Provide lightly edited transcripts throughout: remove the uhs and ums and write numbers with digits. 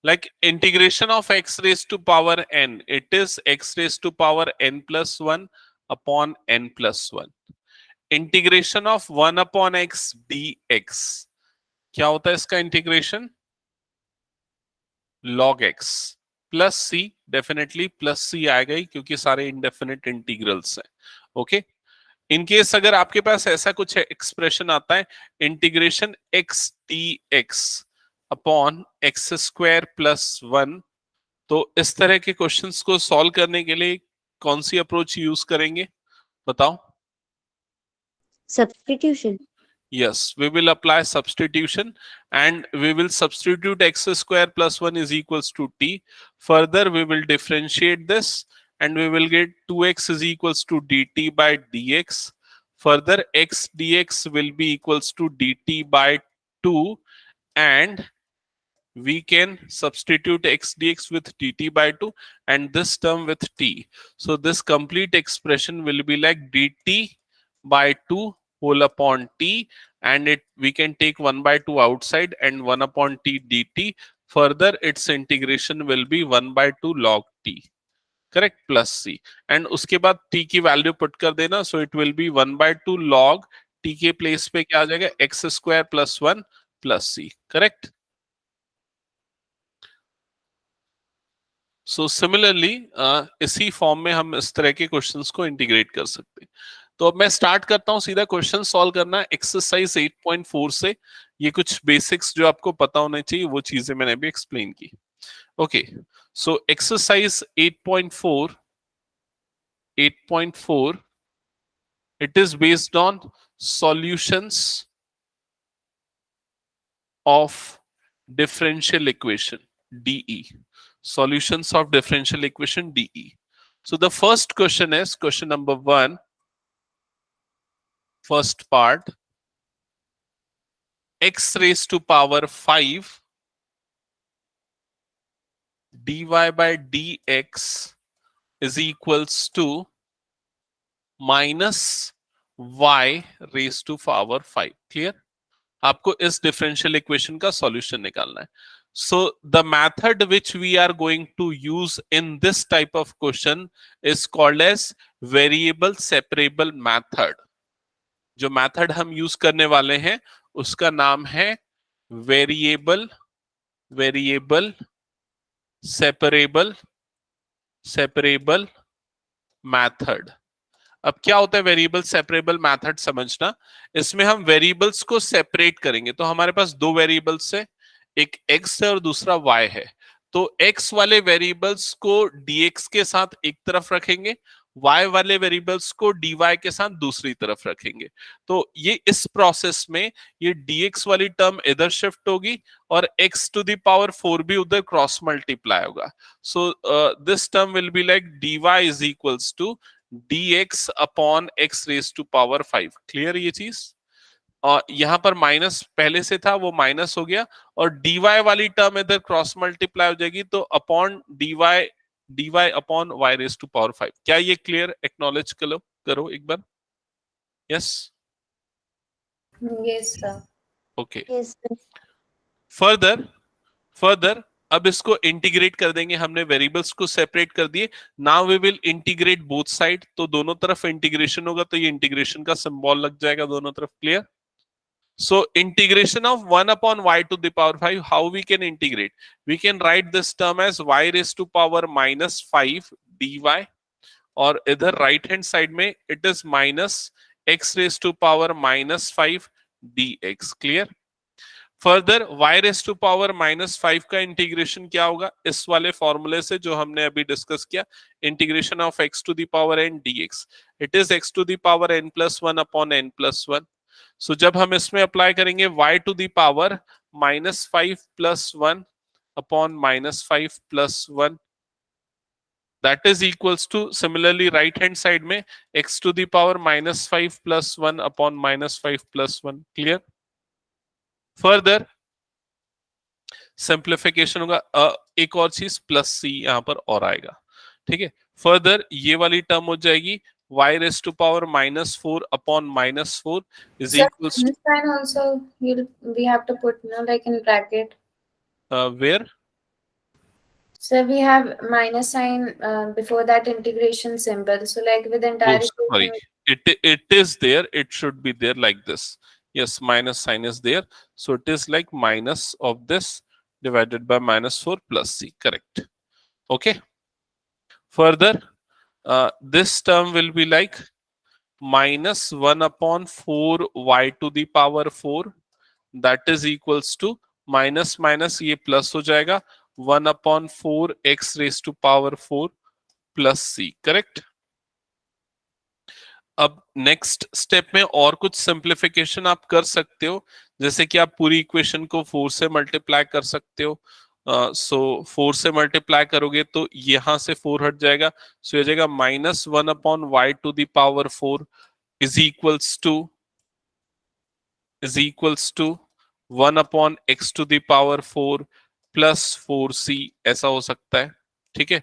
Like integration of x raised to power n, it is x raised to power n plus 1 upon n plus 1. Integration of 1 upon x dx, क्या होता है इसका integration? log x plus सी, definitely plus c आएगा ही क्योंकि सारे indefinite integrals हैं. Okay, in case अगर आपके पास ऐसा कुछ एक्सप्रेशन आता है, integration x dx upon x square plus 1, तो इस तरह के क्वेश्चंस को सॉल्व करने के लिए कौन सी अप्रोच यूज करेंगे, बताओ? Substitution. Yes, we will apply substitution and we will substitute x square plus 1 is equals to t. Further, we will differentiate this and we will get 2x is equals to dt by dx. Further, x dx will be equals to dt by 2 and we can substitute x dx with dt by 2 and this term with t. So this complete expression will be like dt by 2 whole upon t, and it we can take 1 by 2 outside and 1 upon t dt. Further, its integration will be 1 by 2 log t, correct, plus c. And उसके बाद t की value put कर देना, so it will be 1 by 2 log t के place पे क्या आ जाएगा, x square plus 1 plus c, correct. So similarly इसी फॉर्म में हम इस तरह के क्वेश्चंस को इंटीग्रेट कर सकते हैं. तो अब मैं स्टार्ट करता हूं सीधा क्वेश्चन सॉल्व करना एक्सरसाइज 8.4 से. ये कुछ बेसिक्स जो आपको पता होने चाहिए वो चीजें मैंने अभी एक्सप्लेन की. Okay, so exercise 8.4 it is based on solutions of differential equation DE. Solutions of differential equation DE. So the first question is question number 1, first part, x raised to power 5 dy by dx is equals to minus y raised to power 5. Clear? आपको इस differential equation का solution निकालना है. So the method which we are going to use in this type of question is called as variable separable method. जो method हम use करने वाले हैं उसका नाम है वेरिएबल सेपरेबल मेथड. अब क्या होता है वेरिएबल सेपरेबल मेथड समझना. इसमें हम वेरिएबल्स को सेपरेट करेंगे. तो हमारे पास दो वेरिएबल्स है, एक x है और दूसरा y है. तो x वाले वेरिएबल्स को dx के साथ एक तरफ रखेंगे, y वाले वेरिएबल्स को dy के साथ दूसरी तरफ रखेंगे. तो ये इस प्रोसेस में ये dx वाली टर्म इधर शिफ्ट होगी और x टू द पावर 4 भी उधर क्रॉस मल्टीप्लाई होगा. So this term will be like dy is equals to dx upon x raise to power 5. Clear ये चीज? और यहां पर माइनस पहले से था वो माइनस हो गया और dy वाली टर्म इधर क्रॉस मल्टीप्लाई हो जाएगी तो upon dy upon y raise to power 5. क्या ये क्लियर? एक्नॉलेज करो एक बार. Yes, Yes, sir. Okay. Yes, sir. Further अब इसको इंटीग्रेट कर देंगे. हमने वेरिएबल्स को सेपरेट कर दिए. Now we will integrate both side. तो दोनों तरफ इंटीग्रेशन होगा तो ये इंटीग्रेशन का सिंबल लग जाएगा दोनों तरफ. Clear? So integration of 1 upon y to the power 5, how we can integrate? We can write this term as y raised to power minus 5 dy, और इधर राइट हैंड साइड में it is minus x raised to power minus 5 dx. Clear? Further y raised to power minus 5 का integration क्या होगा? इस वाले फॉर्मूले से जो हमने अभी डिस्कस किया, integration of x to the power n dx. It is x to the power n plus 1 upon n plus 1. So जब हम इसमें अप्लाई करेंगे y to the power minus 5 plus 1 upon minus 5 plus 1, that is equals to similarly right hand side में x to the power minus 5 plus 1 upon minus 5 plus 1. Clear? Further simplification होगा. एक और चीज plus c यहां पर और आएगा. ठीक है? फर्दर ये वाली टर्म हो जाएगी y raised to power minus 4 upon minus 4 is Sir, equals to this sign also we have to put like in bracket. where? So we have minus sign before that integration symbol. So like with Oh, entire sorry. equation. It is there. It should be there like this. Yes, minus sign is there. So it is like minus of this divided by minus 4 plus c. Correct. Okay. Further, this term will be like minus 1 upon 4 y to the power 4, that is equals to minus minus ये plus हो जाएगा 1 upon 4 x raised to power 4 plus c. Correct. अब next step में और कुछ simplification आप कर सकते हो, जैसे कि आप पूरी इक्वेशन को 4 से मल्टीप्लाई कर सकते हो. सो 4 से मल्टीप्लाई करोगे तो यहां से 4 हट जाएगा, सो हो जाएगा minus 1 upon y to the power 4 is equals to 1 upon x to the power 4 plus 4c. ऐसा हो सकता है. ठीक है.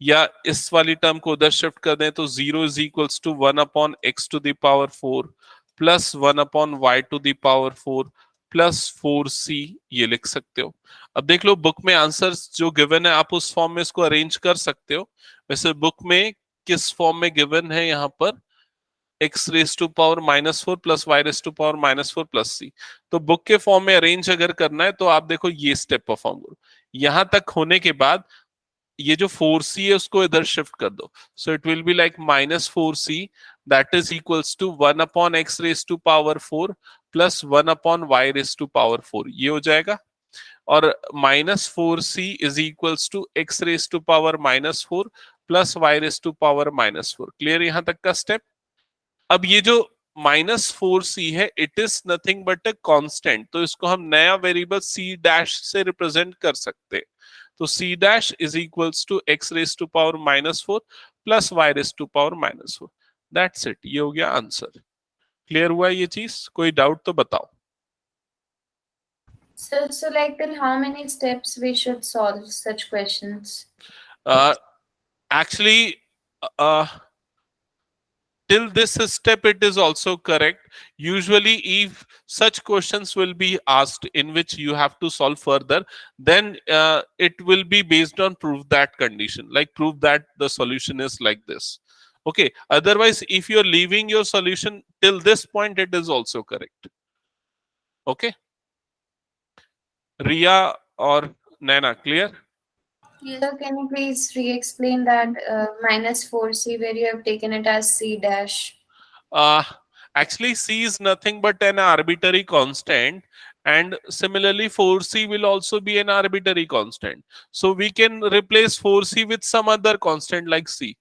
या इस वाली टर्म को उधर शिफ्ट कर दें तो 0 is equals to 1 upon x to the power 4 plus 1 upon y to the power 4 plus 4c. ये लिख सकते हो. अब देख लो बुक में आंसर्स जो गिवन है आप उस फॉर्म में इसको अरेंज कर सकते हो. वैसे बुक में किस फॉर्म में गिवन है यहाँ पर, x raise to power minus 4 plus y raise to power minus 4 plus c. तो बुक के फॉर्म में अरेंज अगर करना है तो आप देखो ये स्टेप परफॉर्म करो. यहां तक होने के बाद ये जो 4c है उसको इधर शिफ्ट कर दो. So it will be like minus 4c that is equals to 1 upon x raise to power 4 plus 1 upon y raise to power 4. ये हो जाएगा. और minus 4c is equals to x raise to power minus 4 plus y raise to power minus 4. Clear यहां तक का step. अब ये जो माइनस 4c है it is nothing but a constant, तो इसको हम नया वेरिएबल c डैश से रिप्रेजेंट कर सकते हैं. तो c dash is equals to x raise to power minus 4 plus y raise to power minus 4. That's it. ये हो गया आंसर. क्लियर हुआ ये चीज? कोई डाउट तो बताओ. So like till how many steps we should solve such questions? Actually, till this step it is also correct. Usually if such questions will be asked in which you have to solve further, then it will be based on prove that condition, like prove that the solution is like this. Okay, otherwise if you're leaving your solution till this point it is also correct. Okay, Ria or Naina, clear? Yes. So can you please re-explain that minus 4c where you have taken it as c dash? Uh, Actually, c is nothing but an arbitrary constant, and similarly, 4c will also be an arbitrary constant. So we can replace 4c with some other constant like c.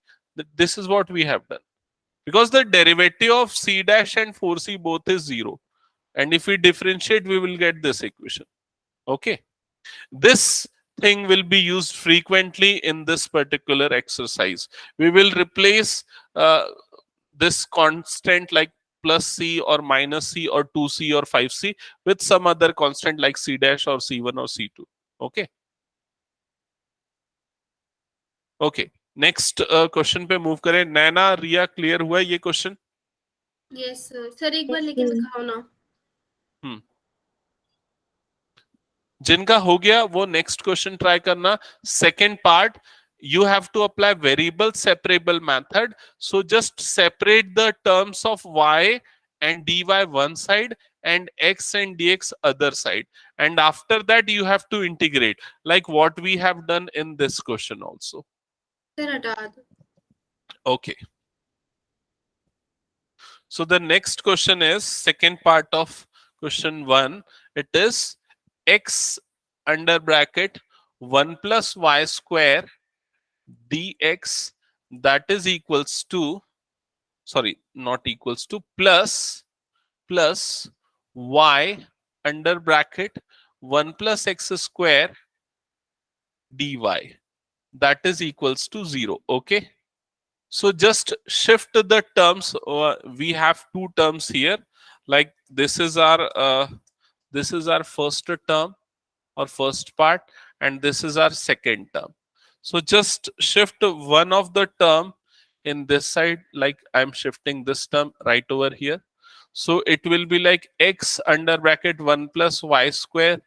This is what we have done. Because the derivative of c dash and 4c both is 0. And if we differentiate, we will get this equation. Okay. This thing will be used frequently in this particular exercise. We will replace this constant like plus c or minus c or 2c or 5c with some other constant like c dash or c1 or c2. Okay. Okay. Next question पे move करें. नैना, Riya, clear हुआ ये question? Yes sir एक बार लेके दिखाओ ना. जिनका हो गया वो नेक्स्ट क्वेश्चन ट्राई करना. Second part, you have to apply variable separable method. So just separate the terms of y and dy one side and x and dx other side, and after that you have to integrate like what we have done in this question also. Sir हटा दो. Okay, so the next question is second part of question 1. It is x under bracket 1 plus y square dx that is equals to, sorry, not equals to, plus y under bracket 1 plus x square dy that is equals to 0. Okay, so just shift the terms. We have two terms here, like this is our first term or first part, and this is our second term. So just shift one of the term in this side, like I'm shifting this term right over here. So it will be like x under bracket 1 plus y square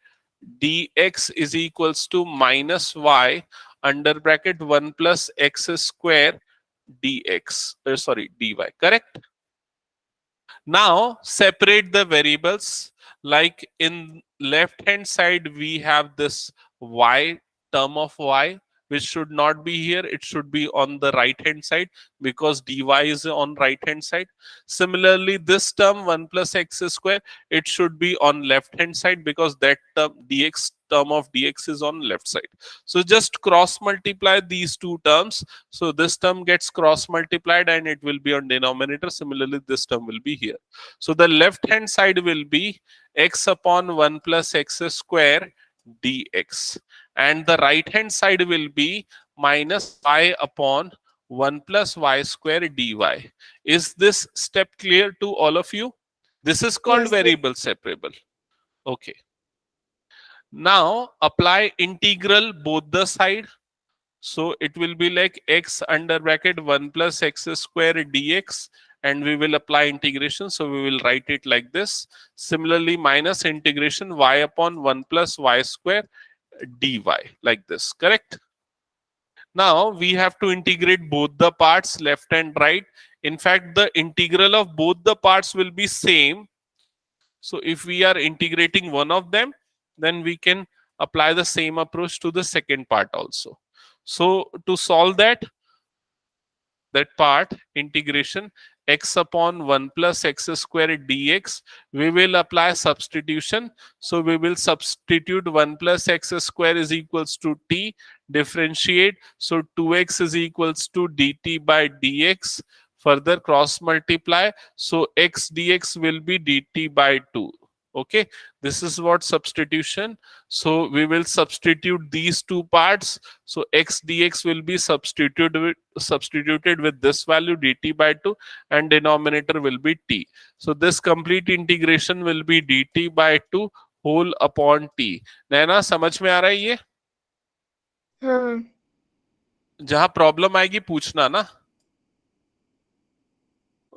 dx is equals to minus y under bracket 1 plus x square dx, sorry, dy, correct? Now separate the variables. Like in left hand side we have this y, term of y, which should not be here, it should be on the right hand side because dy is on right hand side. Similarly, this term 1 plus x square, it should be on left hand side because that term dx, term of dx is on left side. So just cross multiply these two terms. So this term gets cross multiplied and it will be on denominator. Similarly, this term will be here. So the left hand side will be x upon 1 plus x square dx, and the right hand side will be minus y upon 1 plus y square dy. Is this step clear to all of you? This is called Yes, sir. variable separable. Okay. Now apply integral both the side. So it will be like x under bracket 1 plus x square dx, and we will apply integration. So we will write it like this. Similarly, minus integration y upon 1 plus y square dy, like this, correct? Now we have to integrate both the parts, left and right. In fact, the integral of both the parts will be same. So if we are integrating one of them, then we can apply the same approach to the second part also. So to solve that part, integration x upon 1 plus x square dx, we will apply substitution. So we will substitute 1 plus x square is equals to t, differentiate. So 2x is equals to dt by dx. Further cross multiply. So x dx will be dt by 2. Okay, this is what substitution. So we will substitute these two parts. So x dx will be substituted with this value dt by 2, and denominator will be t. So this complete integration will be dt by 2 whole upon t. नैना समझ में आ रहा है ये? हाँ जहां problem आएगी पूछना ना.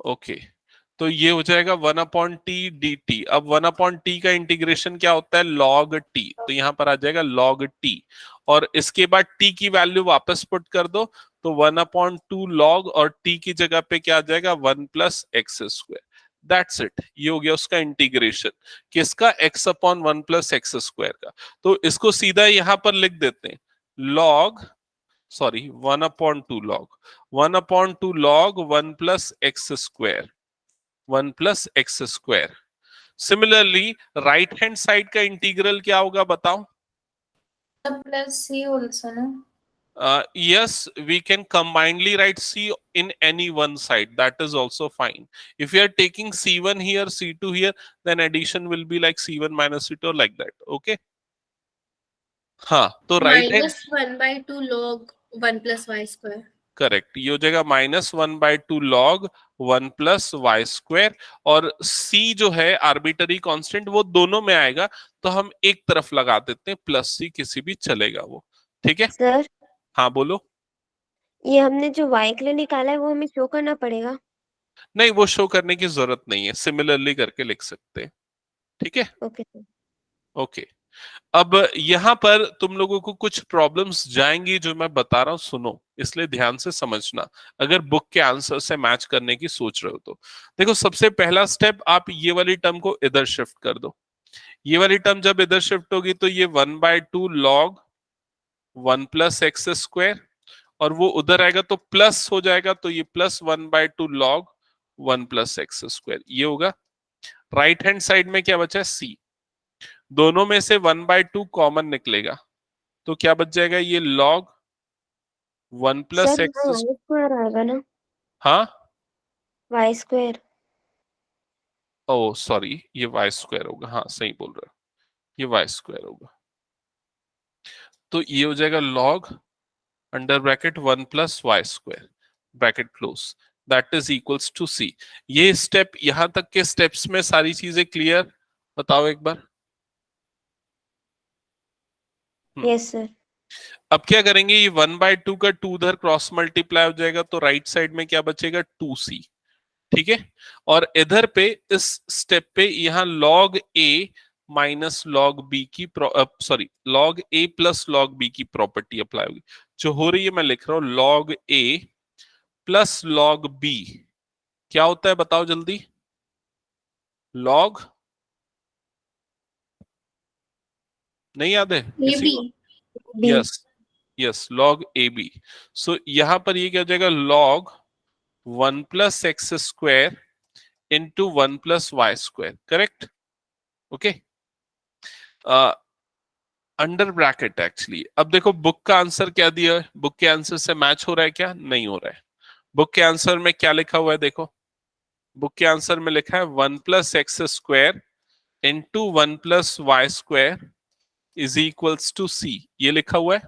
ओके, तो ये हो जाएगा 1 अपॉन टी डी टी. अब 1 अपॉन टी का इंटीग्रेशन क्या होता है? Log T. तो यहां पर आ जाएगा लॉग टी, और इसके बाद टी की वैल्यू वापस पुट कर दो. तो 1 अपॉन 2 लॉग, और टी की जगह पे क्या आ जाएगा? 1 plus x square. That's it. ये हो गया उसका इंटीग्रेशन. किसका? x upon 1 plus x square का. तो इसको सीधा यहां पर लिख देते हैं. Log, sorry, 1 upon 2 log, 1 upon 2 log 1 plus x square, 1 plus x square. Similarly right hand side का इंटीग्रल क्या होगा बताओ? Plus c also, no? Yes, we can combinedly write c in any one side. That is also fine. If you are taking c1 here, c2 here, then addition will be like c1 minus c2 or like that. Okay. हाँ, तो right hand, minus 1 by 2 log 1 plus y square. Correct, ये हो जाएगा minus 1 by 2 log 1 plus y square. और c जो है arbitrary constant, वो दोनों में आएगा, तो हम एक तरफ लगा देते हैं, प्लस c किसी भी चलेगा वो. ठीक है? सर, हाँ बोलो. ये हमने जो y के लिए निकाला है वो हमें शो करना पड़ेगा? नहीं, वो शो करने की जरूरत नहीं है, सिमिलरली करके लिख सकते हैं. ठीक है? Okay sir. ओके. अब यहां पर तुम लोगों को कुछ प्रॉब्लम्स जाएंगी जो मैं बता रहा हूं, सुनो, इसलिए ध्यान से समझना अगर बुक के आंसर से मैच करने की सोच रहे हो तो. देखो, सबसे पहला स्टेप, आप ये वाली टर्म को इधर शिफ्ट कर दो. ये वाली टर्म जब इधर शिफ्ट होगी तो ये 1 by 2 log 1 plus x square, और वो उधर आएगा तो प्लस हो जाएगा, तो ये plus 1 by 2 log 1 plus x square, ये होगा. राइट हैंड साइड में क्या बचा? सी. दोनों में से 1 बाय 2 कॉमन निकलेगा, तो क्या बच जाएगा? ये log 1 plus sir x. y square आएगा ना? हाँ, y स्क्वायर. ओ सॉरी, ये वाई स्क्वायर होगा. हाँ सही बोल रहे हो, ये वाई स्क्वायर होगा. तो ये हो जाएगा log under bracket 1 plus y square, bracket close, that is equals to c. ये स्टेप, यहां तक के स्टेप्स में सारी चीजें क्लियर? बताओ एक बार. Yes sir. अब क्या करेंगे? ये 1 बाय 2 का 2 उधर क्रॉस मल्टीप्लाई हो जाएगा, तो राइट साइड में क्या बचेगा? 2c. ठीक है? और इधर पे इस स्टेप पे यहाँ log a minus log b की sorry log a plus log b की प्रॉपर्टी अप्लाई होगी। जो हो रही है मैं लिख रहा हूं log a plus log b क्या होता है बताओ जल्दी। लॉग नहीं याद है किसी AB. को? B yes yes log a b. So यहां पर ये क्या हो जाएगा लॉग 1+x² into 1+y²। Correct? Okay under bracket actually. अब देखो बुक का आंसर क्या दिया है, बुक के आंसर से मैच हो रहा है क्या? नहीं हो रहा है। बुक के आंसर में क्या लिखा हुआ है देखो, बुक के आंसर में लिखा है 1+x² into 1+y² is equals to c, ये लिखा हुआ है।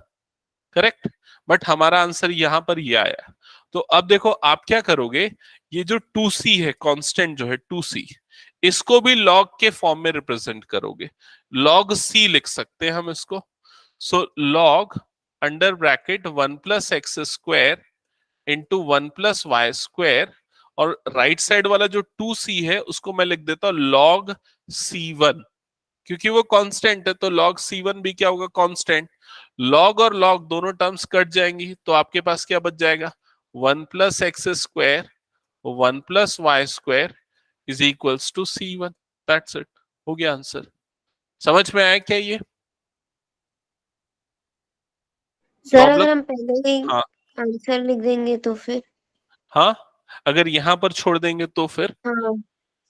करेक्ट? बट हमारा आंसर यहां पर ये आया। तो अब देखो आप क्या करोगे, ये जो 2c है कांस्टेंट जो है 2c, इसको भी लॉग के फॉर्म में रिप्रेजेंट करोगे। लॉग c लिख सकते हैं हम इसको। So log under bracket 1+x² into 1+y², और राइट साइड वाला जो 2c है उसको मैं लिख देता हूं log c1, क्योंकि वो कांस्टेंट है तो log c1 भी क्या होगा कांस्टेंट। log और log दोनों टर्म्स कट जाएंगी तो आपके पास क्या बच जाएगा 1+x² 1+y² is equals to c1। That's it, हो गया आंसर। समझ में आया क्या ये सर प्रॉब्लम? अगर हम पहले ही हाँ आंसर लिख देंगे तो फिर? हाँ, अगर यहां पर छोड़ देंगे तो फिर हाँ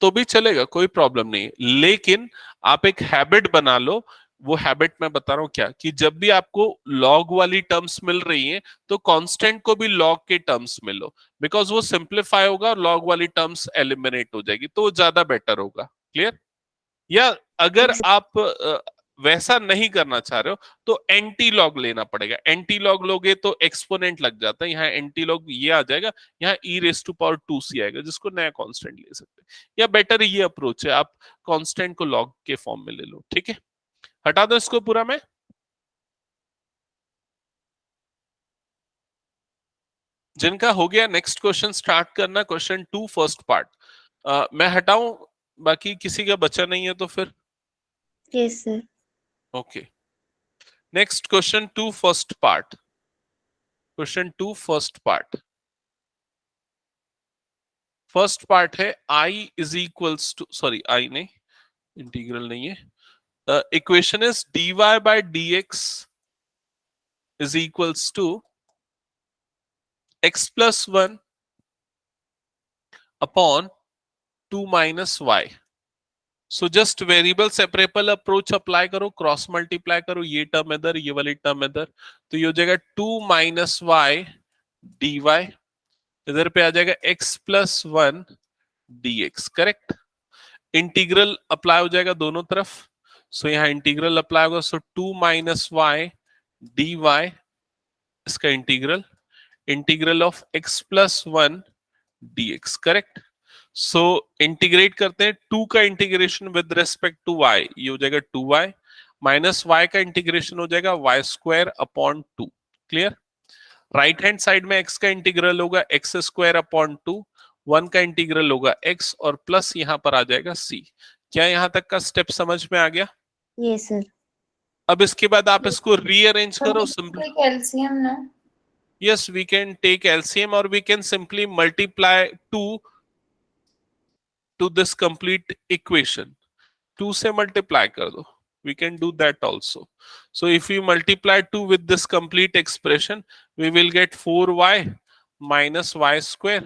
तो भी चलेगा, कोई प्रॉब्लम नहीं है। लेकिन आप एक हैबिट बना लो। वो हैबिट मैं बता रहा हूं क्या, कि जब भी आपको लॉग वाली टर्म्स मिल रही हैं तो कांस्टेंट को भी लॉग के टर्म्स में लो, बिकॉज वो सिंप्लीफाई होगा और लॉग वाली टर्म्स एलिमिनेट हो जाएगी, तो वो ज्यादा बेटर होगा। क्लियर? या अगर ठीक आप वैसा नहीं करना चाह रहे हो तो एंटी लॉग लेना पड़ेगा। एंटी लॉग लोगे तो एक्सपोनेंट लग जाता है, यहाँ एंटी लॉग ये आ जाएगा, यहाँ e⁻²c आएगा, जिसको नया कांस्टेंट ले सकते हैं। या बेटर ये अप्रोच है, आप कांस्टेंट को लॉग के फॉर्म में ले लो। ठीक है, हटा दो इसको पूरा में। जिनका हो गया नेक्स्ट क्वेश्चन स्टार्ट करना, क्वेश्चन 2 फर्स्ट पार्ट। मैं हटाऊं, बाकी किसी का बचा नहीं है तो फिर yes sir. Okay. Next question 2 first part, question 2 first part. First part है i is equals to, sorry i नहीं, इंटीग्रल नहीं है, equation is dy by dx is equals to x+1 upon 2 minus y। So just variable separable approach apply करो, cross multiply करो, ये term इधर ये वाली टर्म इधर, तो ये हो जाएगा 2 माइनस y dy, इधर पे आ जाएगा x+1 dx। Correct? Integral apply हो जाएगा दोनों तरफ। सो यहाँ इंटीग्रल अप्लाई होगा, सो 2 माइनस y dy, इसका integral, integral of x+1 dx। Correct? So integrate करते हैं, 2 का integration with respect to y, ये हो जाएगा 2y, माइनस y का इंटीग्रेशन हो जाएगा y² upon 2। Clear? Right hand side में x का इंटीग्रल होगा x² अपॉन 2, 1 का इंटीग्रल होगा x, और प्लस यहां पर आ जाएगा c। क्या यहां तक का स्टेप समझ में आ गया? Yes sir. अब इसके बाद आप इसको रीअरेंज करो सिंपल। कैल्शियम ना yes we can take LCM or we can simply multiply 2 to this complete equation। 2 से multiply कर दो, we can do that also। so if we multiply 2 with this complete expression we will get 4y minus y square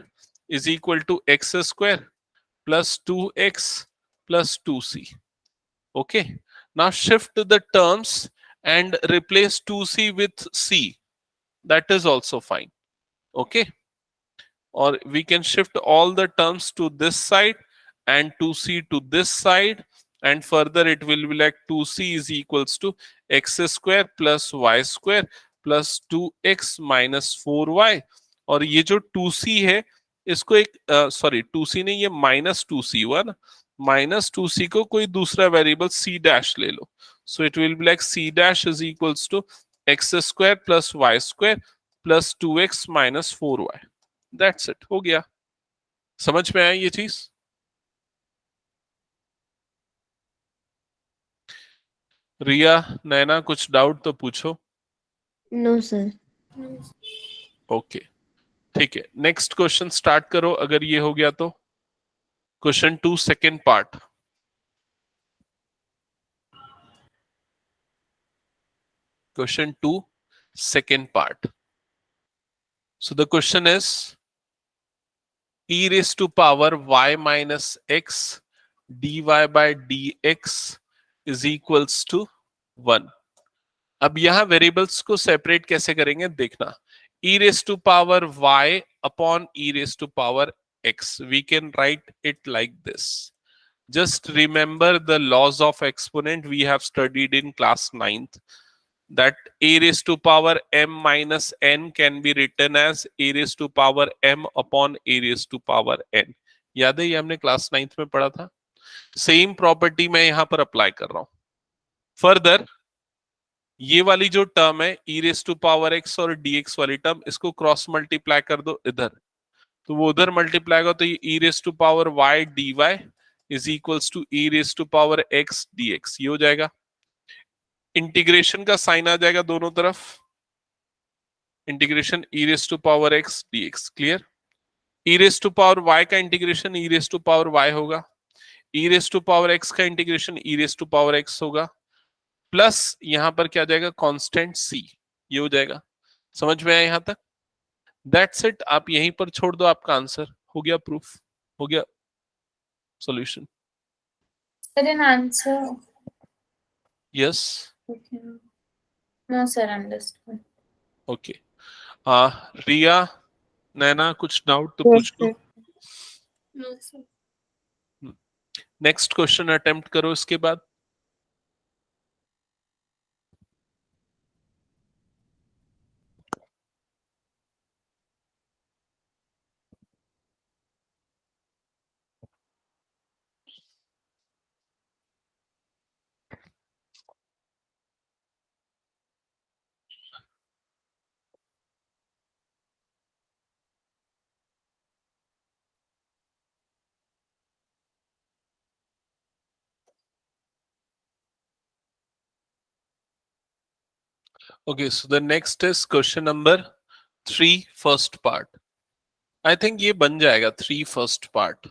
is equal to x square plus 2x plus 2c। okay, now shift the terms and replace 2c with c, that is also fine। okay, or we can shift all the terms to this side and 2c to this side, and further it will be like 2c is equals to x square plus y square plus 2x minus 4y। और ये जो 2c है इसको एक sorry 2c नहीं, ये minus 2c हुआ ना, माइनस 2c को कोई दूसरा वेरिएबल c डैश ले लो, so it will be like c dash is equals to x square plus y square plus 2x minus 4y। That's it, हो गया। समझ में आया ये चीज? रिया, नैना, कुछ डाउट तो पूछो। No sir. ओके, ठीक है, नेक्स्ट क्वेश्चन स्टार्ट करो अगर ये हो गया तो। Question 2 second part. Question 2, second part. So the question is e raised to power y minus x dy by dx is equals to 1. अब यहां वेरिएबल्स को सेपरेट कैसे करेंगे देखना। e raised to power y upon e raised to power x. We can write it like this. Just remember the laws of exponent we have studied in class 9th. That a raised to power m minus n can be written as a raised to power m upon a raised to power n. याद है, ये हमने class 9th में पढ़ा था। Same property मैं यहां पर अप्लाई कर रहा हूं। फर्दर ये वाली जो टर्म है e raised to power x और dx वाली टर्म, इसको क्रॉस मल्टीप्लाई कर दो इधर, तो वो उधर मल्टीप्लाई होगा, तो ये e raised to power y dy is equals to e raised to power x dx। ये हो जाएगा। इंटीग्रेशन का साइन आ जाएगा दोनों तरफ, integration e raise to power x dx। Clear? e raise to power y का integration e raise to power y होगा, e raise to power x का integration e raise to power x होगा, plus यहां पर क्या जाएगा, constant c। ये हो जाएगा। समझ में आया यहां तक? That's it. आप यहीं पर छोड़ दो, आपका आंसर हो गया, प्रूफ हो गया, solution. Sir, an answer. Yes, Okay. No, sir, understood. Okay. Riya, Naina, कुछ डाउट तो Yes, पूछ लो। sir. No, sir. Next question attempt करो इसके बाद। Okay, so the next is question number 3 first part. I think ये बन जाएगा 3 first part.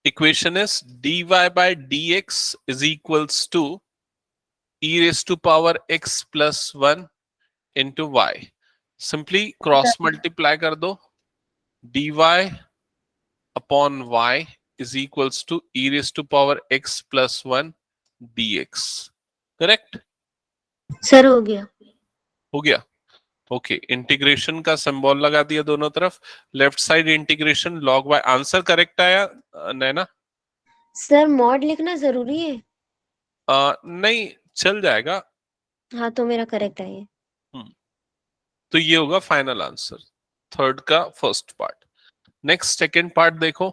Equation is dy by dx is equals to e raised to power x plus 1 into y. Simply cross multiply कर दो, dy upon y is equals to e raised to power x plus 1 dx. Correct? Sir हो गया। हो गया। Okay, integration का symbol लगा दिया दोनों तरफ, left side integration log y। Answer correct आया नैना? सर मॉड लिखना जरूरी है? नहीं, चल जाएगा। हाँ तो मेरा करेक्ट है ये। तो ये होगा फाइनल आंसर, थर्ड का first part. Next second part देखो।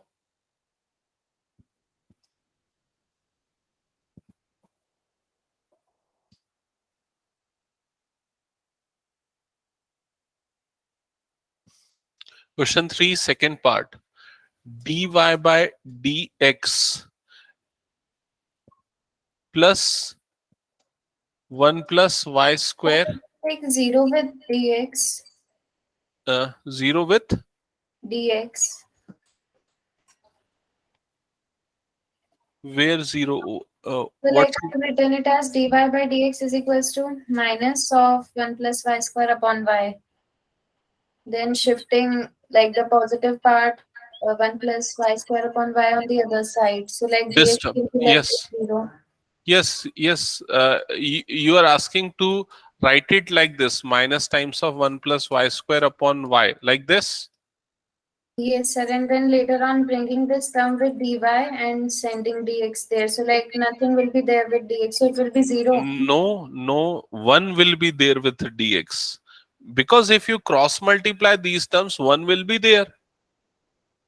Question 3 second part. dy by dx plus 1 plus y square Take 0 with dx. 0 with Dx. where 0? So What? like I've written it as dy by dx is equals to minus of 1 plus y square upon y. Then shifting like the positive part, 1 plus y square upon y on the other side. So like This dx term, will be like yes. 0. Yes. You are asking to write it like this: minus times of 1 plus y square upon y, like this. Yes, sir. And then later on bringing this term with dy and sending dx there. So like nothing will be there with dx. So it will be 0. No, 1 will be there with dx. Because if you cross multiply these terms, 1 will be there.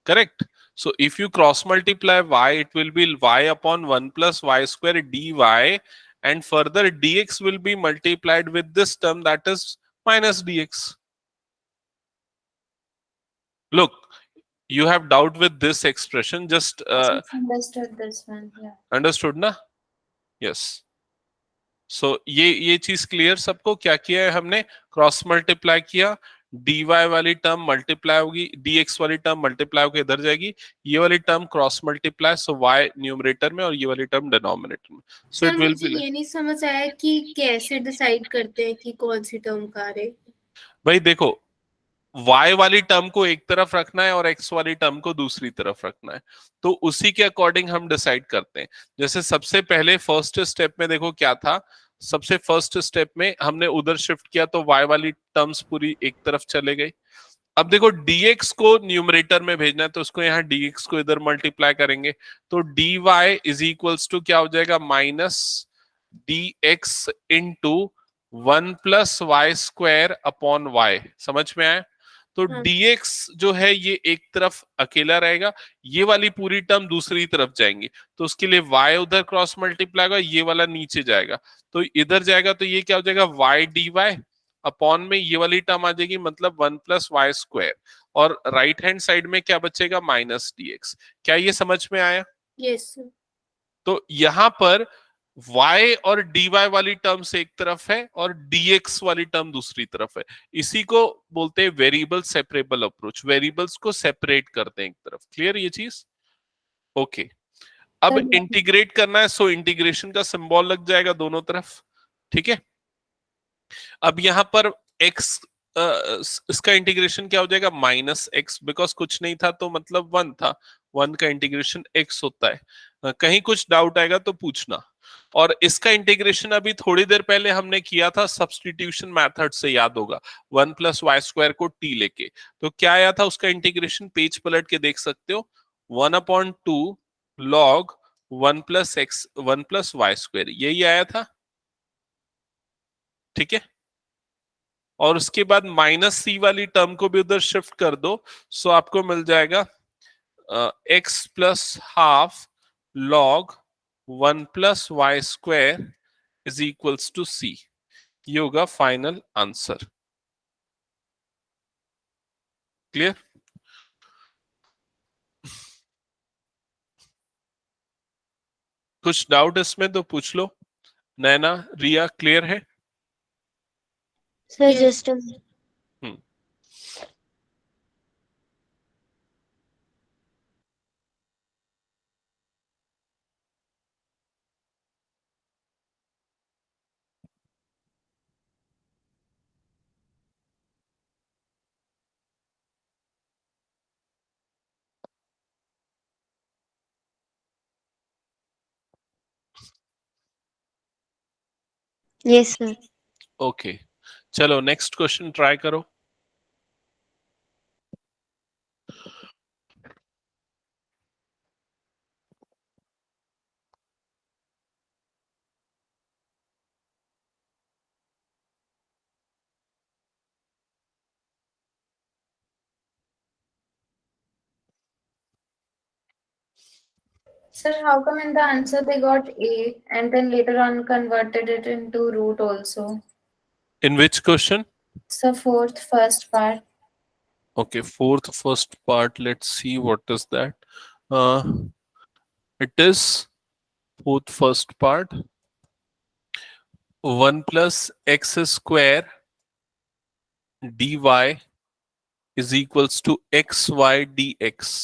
Correct? So if you cross multiply y, it will be y upon 1 plus y square dy, and further dx will be multiplied with this term, that is minus dx. Look, you have doubt with this expression, just Just understood this one. Yeah. understood na? Yes. सो ये चीज clear सबको? क्या किया है हमने? Cross multiply किया, dy वाली term multiply होगी, dx वाली टर्म मल्टीप्लाई होकर इधर जाएगी, ये वाली टर्म क्रॉस मल्टीप्लाई, सो y न्यूमरेटर में और ये वाली टर्म डिनोमिनेटर में, सो सर इट विल मुझे बी। ये नहीं समझ आया कि कैसे डिसाइड करते हैं कि कौन सी टर्म का रहे। भाई देखो, y वाली टर्म को एक तरफ रखना है और x वाली टर्म को दूसरी तरफ रखना है, तो उसी के अकॉर्डिंग हम डिसाइड करते हैं। जैसे सबसे पहले फर्स्ट स्टेप में देखो क्या था, सबसे फर्स्ट स्टेप में हमने उधर शिफ्ट किया तो y वाली टर्म्स पूरी एक तरफ चले गई। अब देखो dx को न्यूमरेटर में भेजना है तो उसको यहाँ dx को इधर मल्टीप्लाई करेंगे, तो dy इज इक्वल्स टू क्या हो जाएगा? Minus dx into 1+y² upon y। समझ में आया? तो हाँ। dx जो है ये एक तरफ अकेला रहेगा, ये वाली पूरी टर्म दूसरी तरफ जाएंगी, तो उसके लिए y उधर क्रॉस मल्टीप्लाई होगा, ये वाला नीचे जाएगा, तो इधर जाएगा तो ये क्या हो जाएगा? y dy अपॉन में ये वाली टर्म आ जाएगी, मतलब 1+y², और राइट हैंड साइड में क्या बचेगा? Minus dx। क्या ये समझ में आया? Yes sir. तो यहां पर y और dy वाली टर्म्स एक तरफ है और dx वाली टर्म दूसरी तरफ है। इसी को बोलते हैं वेरिएबल सेपरेबल अप्रोच, वेरिएबल्स को सेपरेट करते हैं एक तरफ। क्लियर ये चीज? ओके। अब सर, इंटीग्रेट करना है, सो इंटीग्रेशन का सिंबल लग जाएगा दोनों तरफ। ठीक है, अब यहां पर x इसका इंटीग्रेशन क्या हो जाएगा? माइनस एक्स, बिकॉज कुछ नहीं था तो मतलब 1 था, 1 का इंटीग्रेशन x होता है। कहीं कुछ डाउट आएगा तो पूछना। और इसका इंटीग्रेशन अभी थोड़ी देर पहले हमने किया था सब्स्टिट्यूशन मेथड से, याद होगा, 1+y² को t लेके। तो क्या आया था उसका इंटीग्रेशन? पेज पलट के देख सकते हो, 1/2 log 1+y², यही आया था। ठीक है, और उसके बाद माइनस सी वाली टर्म को भी उधर शिफ्ट कर दो, सो आपको मिल जाएगा x+½ log 1+y² is equals to c. ये होगा फाइनल आंसर। क्लियर? कुछ डाउट इसमें तो पूछ लो। नैना, रिया, क्लियर है? Sir Yes. Just yes sir. Okay, चलो नेक्स्ट क्वेश्चन ट्राई करो। Sir, how come in the answer they got A and then later on converted it into root also? In which question? So fourth first part. Okay, fourth first part, let's see what is that. It is fourth first part, 1+x² dy is equals to xy dx.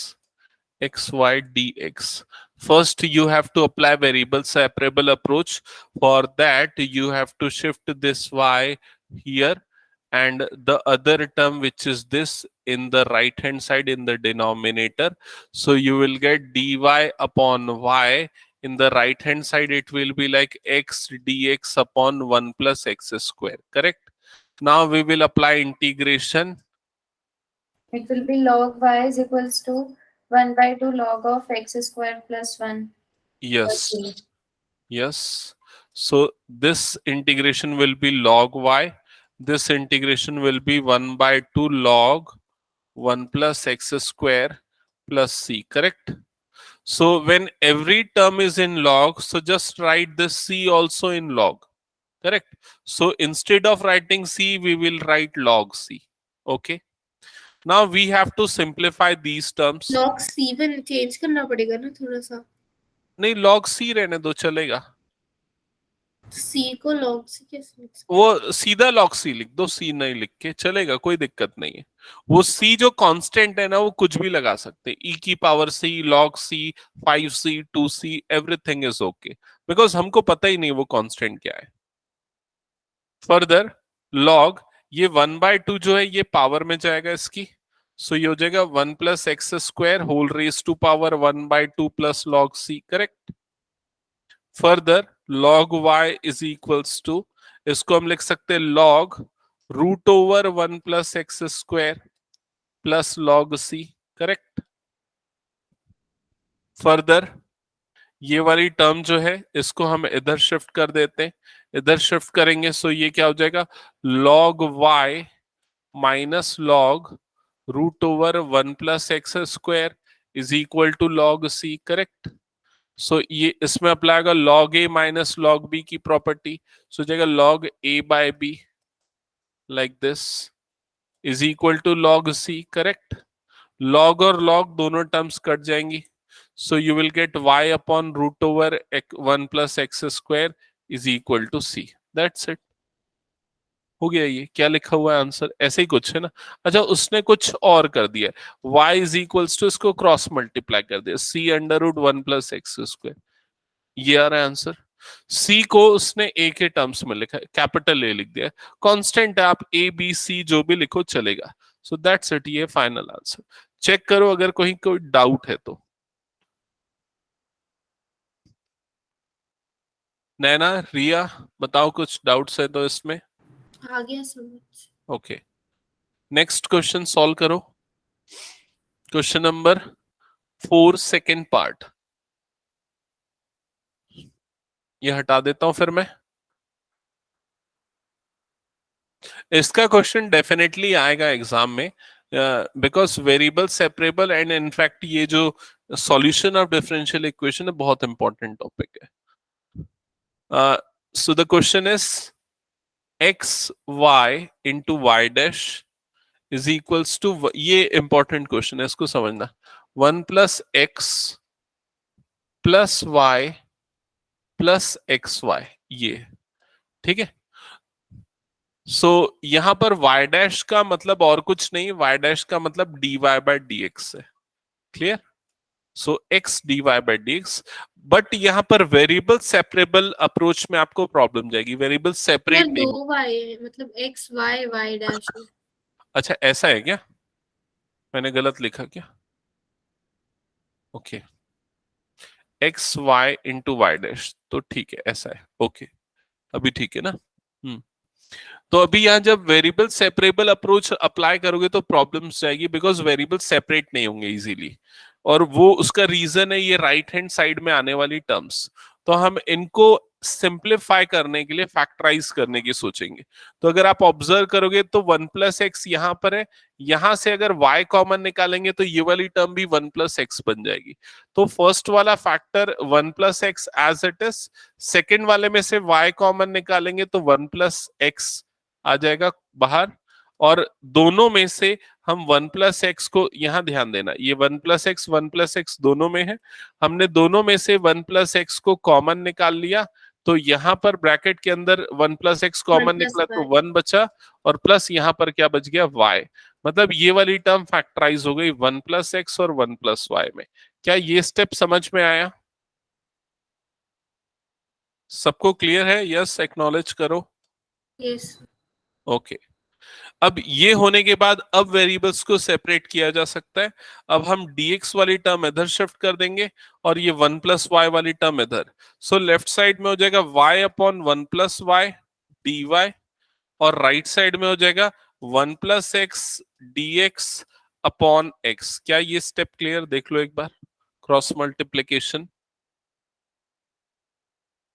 xy dx. First, you have to apply variable separable approach. For that, you have to shift this y here and the other term, which is this, in the right hand side in the denominator. So you will get dy upon y. In the right hand side, it will be like x dx upon 1+x². Correct? Now we will apply integration. It will be log y is equals to 1/2 log of x² plus 1. Yes. Okay. Yes. So this integration will be log y. This integration will be 1/2 log 1+x² plus c. Correct? So when every term is in log, so just write this c also in log. Correct? So instead of writing c, we will write log c. Okay. Now we have to simplify these terms. Log C1 change करना पड़ेगा ना थोड़ा सा। नहीं, log c रहने दो, चलेगा। सी को लॉग सी कैसे लिख सकते वो सीधा log c लिख दो, c नहीं लिख के चलेगा, कोई दिक्कत नहीं है। वो c जो कांस्टेंट है ना, वो कुछ भी लगा सकते, e की power c, log c, 5c, 2c, everything is okay, because हमको पता ही नहीं वो कांस्टेंट क्या है। फर्दर log, ये 1/2 जो है ये पावर में जाएगा इसकी, सो ये हो जाएगा 1 plus x square whole raise to power 1/2 plus log c, correct. Further log y is equals to, इसको हम लिख सकते हैं log root over 1 plus x square plus log c, correct. Further ये वाली टर्म जो है इसको हम इधर शिफ्ट कर देते हैं, इधर शिफ्ट करेंगे सो ये क्या हो जाएगा, log y minus log root over 1 plus x square is equal to log c, correct. So ये इसमें अप्लाई होगा log a minus log b की प्रॉपर्टी, सो जाएगा log a by b like this is equal to log c, correct. log और log दोनों terms cut जाएंगी, so you will get y upon root over 1 plus x square is equal to c, that's it. हो गया, ये क्या लिखा हुआ है आंसर, ऐसे ही कुछ है ना। अच्छा, उसने कुछ और कर दिया, y इज इक्वल्स टू, इसको क्रॉस मल्टीप्लाई कर दिया, c under root 1 plus x square, ये आ रहा है आंसर। c को उसने a के टर्म्स में लिखा है, कैपिटल A लिख दिया, कांस्टेंट है, आप a b c जो भी लिखो चलेगा। सो दैट्स इट, ये फाइनल आंसर। चेक करो अगर कोई डाउट है तो। नैना, रिया, बताओ कुछ डाउट्स है तो इसमें। आ गया समझ। ओके, नेक्स्ट क्वेश्चन सॉल्व करो। क्वेश्चन नंबर 4 सेकेंड पार्ट, ये हटा देता हूं फिर मैं। इसका क्वेश्चन डेफिनेटली आएगा एग्जाम में, because variable separable and in fact ये जो सॉल्यूशन ऑफ डिफरेंशियल इक्वेशन है बहुत इंपॉर्टेंट टॉपिक है। So the question is x y into y dash is equals to, ये इंपॉर्टेंट क्वेश्चन है, इसको समझना, 1 plus x plus Y plus x y, ये ठीक है। सो यहां पर y डैश का मतलब और कुछ नहीं, y डैश का मतलब dy बाय dx है, clear. So x dy by dx, but यहां पर वेरिएबल सेपरेबल अप्रोच में आपको प्रॉब्लम जाएगी, वेरिएबल यार सेपरेट नहीं। दो वाई है, मतलब एक्स वाई वाई डैश है। अच्छा ऐसा है क्या, मैंने गलत लिखा क्या, okay, x y into y dash, तो ठीक है ऐसा है, ओके, अभी ठीक है ना। तो अभी यहाँ जब वेरिएबल सेपरेबल अप्रोच अप्लाई करोगे तो प्रॉब्लम्स जाएगी, बिकॉज वेरिएबल सेपरेट नहीं होंगे इजीली, और वो उसका रीजन है ये राइट हैंड साइड में आने वाली टर्म्स। तो हम इनको सिंप्लीफाई करने के लिए फैक्टराइज करने की सोचेंगे। तो अगर आप ऑब्जर्व करोगे तो 1 प्लस एक्स यहाँ पर है, यहां से अगर y कॉमन निकालेंगे तो ये वाली टर्म भी 1 प्लस एक्स बन जाएगी। तो फर्स्ट वाला factor 1 plus x as it is, second वाले में से y कॉमन निकालेंगे तो 1 प्लस एक्स आ जाएगा बाहर, और दोनों में से हम 1 प्लस एक्स को, यहां ध्यान देना, ये 1 प्लस एक्स दोनों में है, हमने दोनों में से 1 प्लस एक्स को कॉमन निकाल लिया, तो यहां पर ब्रैकेट के अंदर 1 प्लस एक्स कॉमन निकला तो 1 बचा, और प्लस यहां पर क्या बच गया, y, मतलब ये वाली टर्म फैक्टराइज हो गई 1 प्लस एक्स और 1 प्लस वाई में। क्या ये स्टेप समझ में आया, सबको क्लियर है, यस एक्नॉलेज करो। यस। ओके, अब ये होने के बाद अब वेरिएबल्स को सेपरेट किया जा सकता है। अब हम dx वाली टर्म इधर शिफ्ट कर देंगे और ये 1 प्लस वाई वाली टर्म इधर, सो लेफ्ट साइड में हो जाएगा y upon 1 plus y d y, और राइट साइड में हो जाएगा 1 plus x d x upon x. क्या ये स्टेप क्लियर, देख लो एक बार, क्रॉस मल्टीप्लीकेशन,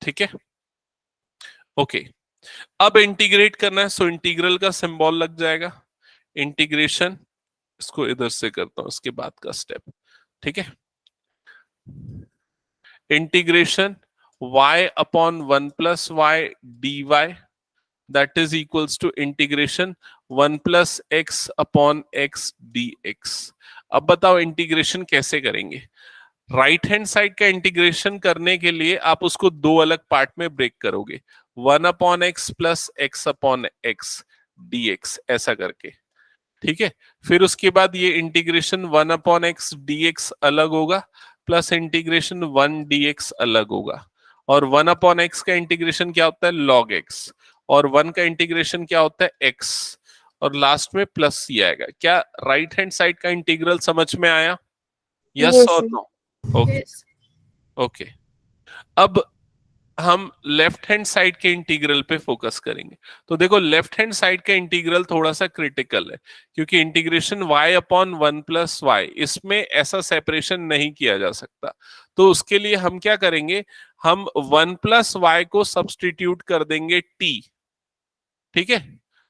ठीक है, ओके। अब इंटीग्रेट करना है, सो इंटीग्रल का सिंबल लग जाएगा, इंटीग्रेशन, इसको इधर से करता हूं इसके बाद का स्टेप, ठीक है। Integration y upon 1 plus y d y, that is equals to integration 1 plus x upon x d x. अब बताओ इंटीग्रेशन कैसे करेंगे। राइट हैंड साइड का इंटीग्रेशन करने के लिए आप उसको दो अलग पार्ट में ब्रेक करोगे, 1/x प्लस x/x dx ऐसा करके, ठीक है। फिर उसके बाद ये इंटीग्रेशन 1/x dx अलग होगा प्लस इंटीग्रेशन 1 dx अलग होगा, और 1/x का इंटीग्रेशन क्या होता है log x, और 1 का इंटीग्रेशन क्या होता है x, और लास्ट में प्लस सी आएगा। क्या राइट हैंड साइड का इंटीग्रल समझ में आया? यस Yes, और sir. No? Okay Yes. Okay. अब हम लेफ्ट हैंड साइड के इंटीग्रल पे फोकस करेंगे। तो देखो लेफ्ट हैंड साइड का इंटीग्रल थोड़ा सा क्रिटिकल है, क्योंकि इंटीग्रेशन y/1 प्लस वाई, इसमें ऐसा सेपरेशन नहीं किया जा सकता। तो उसके लिए हम क्या करेंगे, हम 1 प्लस वाई को सब्सटीट्यूट कर देंगे t, ठीक है।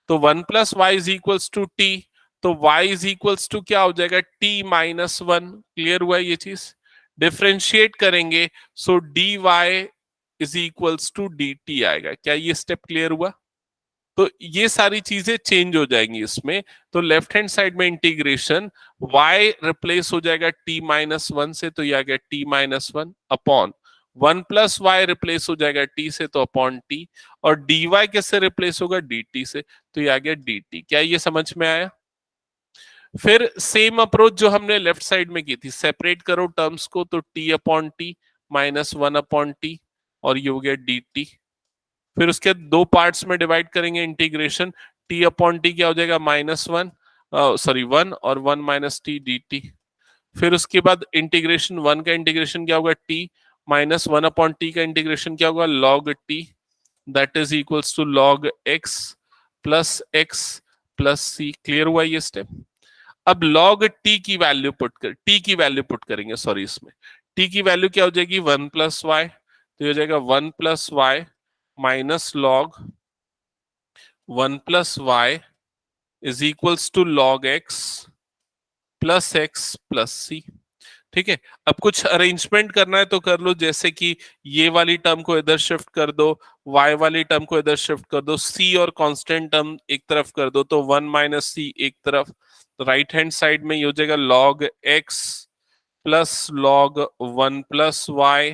तो 1 plus y is equals to t, तो y इज इक्वल्स टू क्या हो जाएगा t-1। क्लियर हुआ ये चीज? डिफरेंशिएट करेंगे so dy is equals to dt आएगा। क्या ये स्टेप क्लियर हुआ? तो ये सारी चीजें चेंज हो जाएंगी इसमें। तो लेफ्ट हैंड साइड में इंटीग्रेशन y रिप्लेस हो जाएगा t-1 से, तो ये आ गया t-1 upon 1 plus Y replace हो जाएगा t से, तो अपॉन t, और dy कैसे रिप्लेस होगा dt से, तो ये आ गया dt। क्या ये समझ में आया? फिर सेम अप्रोच जो हमने लेफ्ट साइड में की थी, सेपरेट करो टर्म्स को, तो t/t -1/t, और ये हो गया dt। फिर उसके दो पार्ट्स में डिवाइड करेंगे इंटीग्रेशन, t/t क्या हो जाएगा -1, सॉरी 1, और 1 - t dt। फिर उसके बाद इंटीग्रेशन 1 का इंटीग्रेशन क्या होगा t, -1/t का इंटीग्रेशन क्या होगा log t, that is equals to log x plus c। Clear हुआ ये स्टेप? अब log t की वैल्यू पुट करेंगे, सॉरी इसमें t की वैल्यू क्या हो जाएगी 1 प्लस वाई, तो ये हो जाएगा 1 plus y minus log 1 plus y is equals to log x plus c। ठीक है। अब कुछ अरेंजमेंट करना है तो कर लो, जैसे कि ये वाली टर्म को इधर शिफ्ट कर दो, y वाली टर्म को इधर शिफ्ट कर दो, c और कांस्टेंट टर्म एक तरफ कर दो, तो 1 - c एक तरफ। राइट हैंड साइड में ये हो जाएगा log x plus log 1 plus Y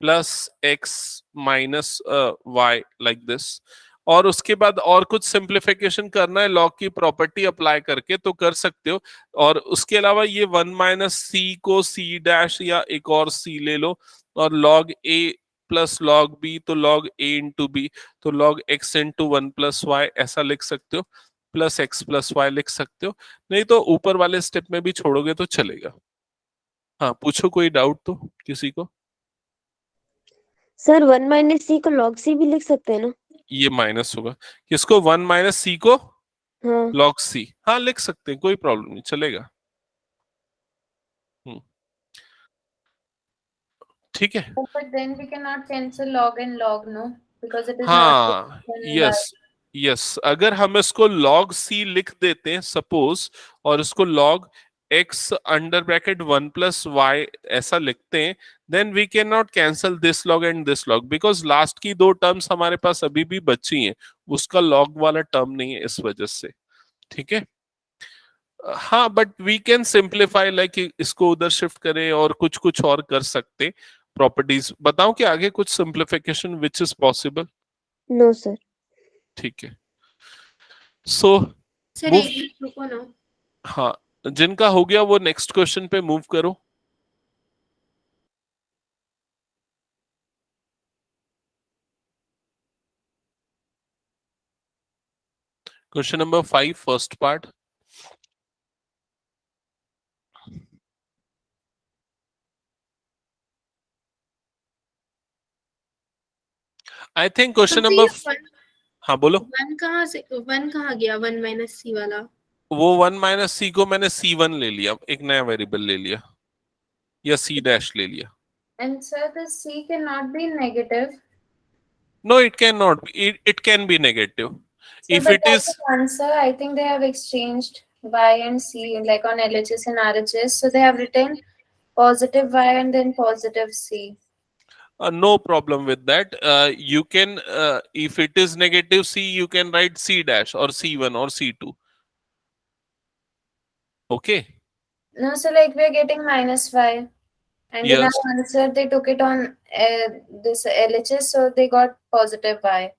plus x minus y, like this. और उसके बाद और कुछ सिंप्लीफिकेशन करना है लॉग की प्रॉपर्टी अप्लाई करके तो कर सकते हो। और उसके अलावा ये 1 - c को c डैश या एक और c ले लो, और log a plus log b, तो log a इंटू b, तो log x into 1 plus y ऐसा लिख सकते हो, प्लस x प्लस वाई लिख सकते हो। नहीं तो ऊपर वाले स्टेप में भी छोड़ोगे तो चलेगा। हाँ पूछो, कोई डाउट तो किसी को? सर 1 माइनस c को log c भी लिख सकते हैं ना? ये माइनस होगा, किसको 1 - c को हाँ। log c, हाँ लिख सकते हैं, कोई प्रॉब्लम नहीं, चलेगा। ठीक है। But then we cannot cancel log and log, no? Because it is not हाँ given by. यस यस, अगर हम इसको log c लिख देते हैं सपोज, और इसको log x under bracket 1 plus y ऐसा लिखते हैं, then we can not cancel this log and this log, because last की दो टर्म्स हमारे पास अभी भी बची हैं, उसका log वाला टर्म नहीं है इस वजह से। ठीक है। हाँ but we can simplify, like इसको उधर शिफ्ट करें और कुछ कुछ और कर सकते। प्रॉपर्टीज बताओ कि आगे कुछ simplification which is possible? No sir. ठीक है। सो सर मूव, एक मिनट रुको ना। हाँ जिनका हो गया वो नेक्स्ट क्वेश्चन पे मूव करो। Question number 5 first part. I think question तो नंबर, ये हाँ बोलो। वन कहाँ गया 1 माइनस c वाला? वो 1 - c को मैंने c1 ले लिया, एक नया वेरिएबल ले लिया, या c डैश ले लिया। And sir, the c cannot be negative. No it can not, it can be negative So, if but it that's is. the answer. I think they have exchanged y and c like on LHS and RHS. So they have written positive y and then positive c. No problem with that. You can, if it is negative c, you can write c dash or c1 or c2. Okay. No, so like we are getting -y. And in Yes. our answer, they took it on this LHS, so they got positive y.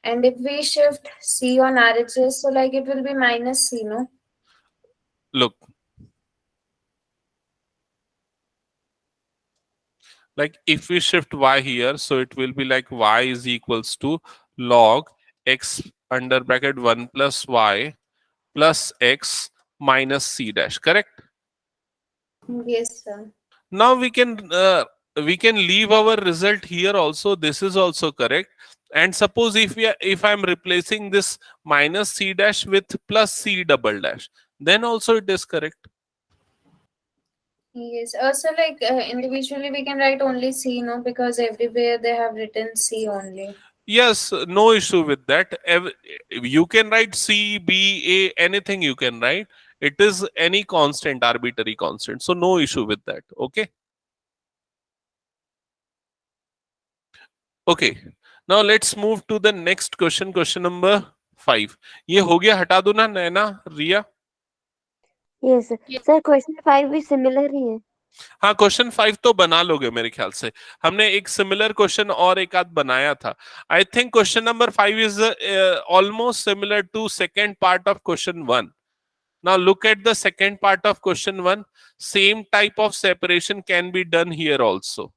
And if we shift c on RHS, so like it will be minus c, no? Look, like if we shift y here, so it will be like y is equals to log x under bracket 1 plus y plus x minus c dash, correct? Yes, sir. Now we can leave our result here also. This is also correct. And suppose if I'm replacing this minus c dash with plus c double dash, then also it is correct. Yes. Also, like individually, we can write only c, no? Because everywhere they have written c only. Yes, no issue with that. You can write C, B, A, anything you can write. It is any constant, arbitrary constant. So no issue with that. Okay. Okay. Now let's move to the next question. Question number 5. ये हो गया, हटा दो ना नैना, रिया. Yes sir question 5 भी similar ही है. हाँ, question 5 तो बना लोगे मेरे ख्याल से. हमने एक सिमिलर क्वेश्चन और एक आध बनाया था. I think question number 5 is almost similar to second part of question 1. Now look at the second part of question 1. Same type of separation can be done here also.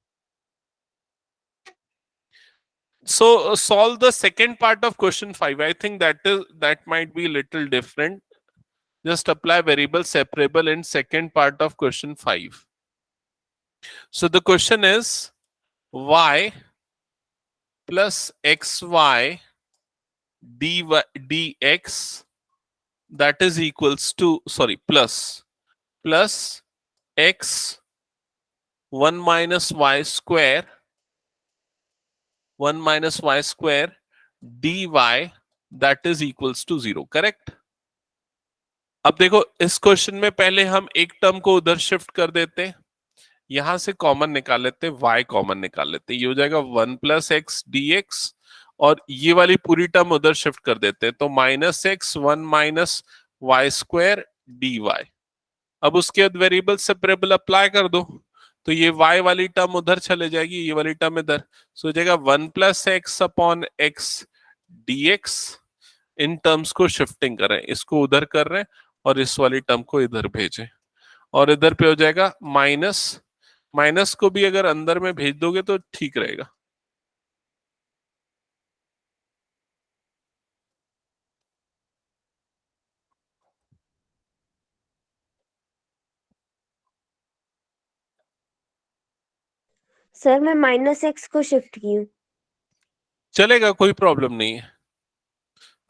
So solve the second part of question 5. I think that might be a little different. Just apply variable separable in second part of question 5. So the question is y plus xy dx, that is equals to, sorry, plus x 1 minus y square dy, that is equals to 0, correct? अब देखो इस question में पहले हम एक term को उधर shift कर देते हैं, यहां से कॉमन निकाल लेते, y कॉमन निकाल लेते, ये हो जाएगा 1 प्लस एक्स डी एक्स, और ये वाली पूरी टर्म उधर शिफ्ट कर देते हैं, तो minus x 1 minus y square d y. अब उसके बाद वेरिएबल सेपरेबल अप्लाई कर दो, तो ये y वाली टर्म उधर चले जाएगी, ये वाली टर्म इधर, सो हो जाएगा 1 plus x upon x d x. In terms को शिफ्टिंग कर रहे हैं, इसको उधर कर रहे हैं और इस वाली टर्म को इधर भेजें, और इधर पे हो जाएगा माइनस को भी अगर अंदर में भेज दोगे तो ठीक रहेगा. सर मैं माइनस एक्स को शिफ्ट की हूँ. चलेगा, कोई प्रॉब्लम नहीं है,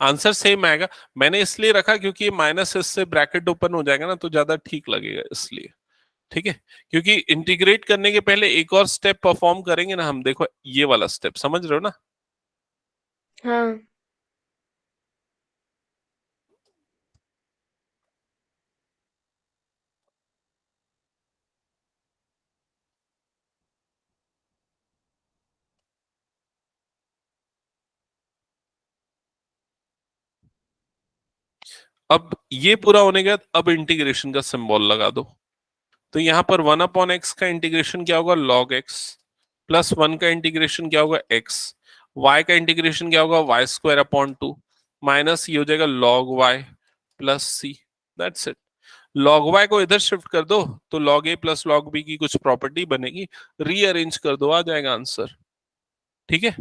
आंसर सेम आएगा. मैंने इसलिए रखा क्योंकि माइनस इससे ब्रैकेट ओपन हो जाएगा ना, तो ज्यादा ठीक लगेगा इसलिए. ठीक है, क्योंकि इंटीग्रेट करने के पहले एक और स्टेप परफॉर्म करेंगे ना हम. देखो ये वाला स्टेप समझ रहे हो ना. हाँ अब ये पूरा होने के बाद अब इंटीग्रेशन का सिंबल लगा दो, तो यहां पर 1 अपॉन एक्स का इंटीग्रेशन क्या होगा, लॉग एक्स, प्लस 1 का इंटीग्रेशन क्या होगा, एक्स, वाई का इंटीग्रेशन क्या होगा, वाई स्क्वायर अपॉन 2, माइनस ये हो जाएगा log y plus c. That's it. Log y को इधर शिफ्ट कर दो, तो log a plus log b की कुछ प्रॉपर्टी बनेगी, रीअरेंज कर दो, आ जाएगा आंसर. ठीक है,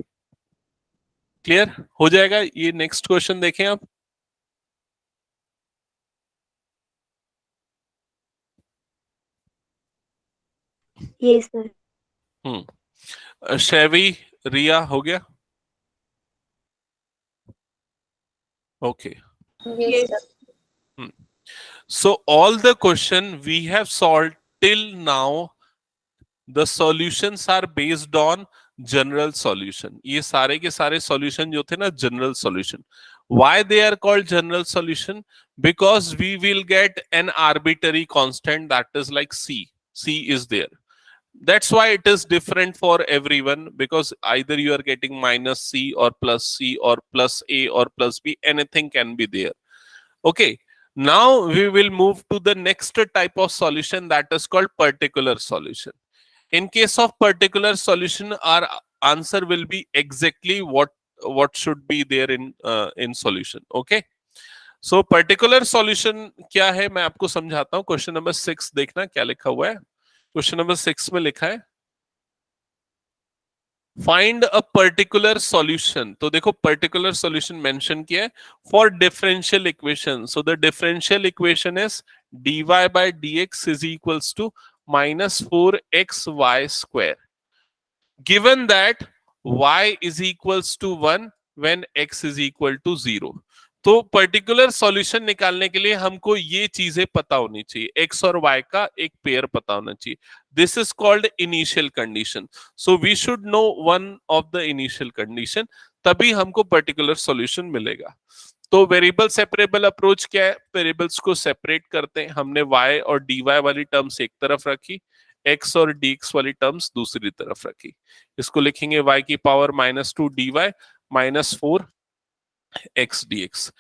क्लियर हो जाएगा. ये नेक्स्ट क्वेश्चन देखें आप. ये सर. शैवी, रिया हो गया. Okay. Yes, sir. So all the question we have solved till now, the solutions are based on general solution. ये सारे के सारे solution जो थे ना general solution. Why they are called general solution? Because we will get an arbitrary constant that is like c. C is there. That's why it is different for everyone, because either you are getting minus c or plus a or plus b, anything can be there. Okay. Now we will move to the next type of solution, that is called particular solution. In case of particular solution, our answer will be exactly what should be there in solution. Okay. So particular solution क्या है मैं आपको समझाता हूँ. Question number 6 देखना क्या लिखा हुआ है. क्वेश्चन नंबर 6 में लिखा है फाइंड अ पर्टिकुलर सॉल्यूशन. तो देखो पर्टिकुलर सॉल्यूशन मेंशन किया है for differential equation. So the differential equation is dy by dx is equals to minus 4xy square. Given that y is equals to 1 when x is equal to 0. तो particular solution निकालने के लिए हमको ये चीजें पता होनी चाहिए. x और y का एक पेयर पता होना चाहिए. This is called initial condition. So we should know one of the initial condition, तभी हमको पर्टिकुलर सॉल्यूशन मिलेगा. तो वेरिएबल सेपरेबल अप्रोच क्या है? वेरिएबल्स को सेपरेट करते हैं. हमने y और dy वाली टर्म्स एक तरफ रखी, x और dx वाली टर्म्स दूसरी तरफ रखी. इसको लिखेंगे y की power -2 dy minus 4 x dx.